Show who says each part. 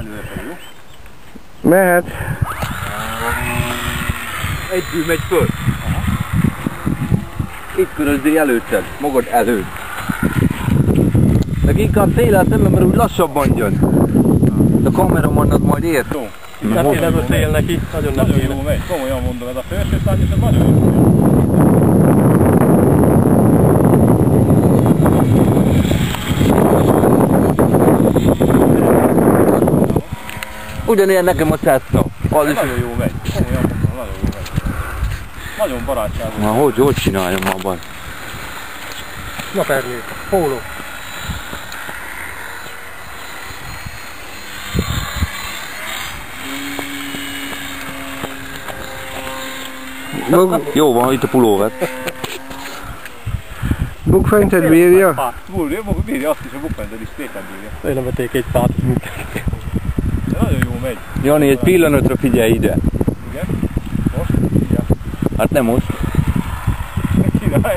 Speaker 1: Előre, jó?
Speaker 2: Mehet.
Speaker 3: Egy bű megy föl. Itt körözdé előtted, magad előtt. Meg inkább széllel szemben, mert úgy lassabban jön. A kameramannad majd ért.
Speaker 1: Jó.
Speaker 4: Nem kéne szél neki, nagyon nem kéne.
Speaker 1: Jó megy, komolyan mondom, ez a felső szárny, ez nagyon jó.
Speaker 3: Ugyanilyen nekem a Cessna. Az is
Speaker 1: Nagyon jó megy, komolyan mondom, nagyon jó megy. Nagyon barátságos.
Speaker 3: na, hogy csináljam abban?
Speaker 4: Napernyő, póló.
Speaker 3: Jó van, itt a pulóver.
Speaker 2: Bukfented bírja?
Speaker 1: Bírja azt is, a bukfented is szépen bírja.
Speaker 4: Én nem vették egy pát.
Speaker 1: De nagyon jó megy.
Speaker 3: Jani, egy pillanatra figyelj ide.
Speaker 1: Igen? Most? Igen.
Speaker 3: Hát nem most.
Speaker 1: Király.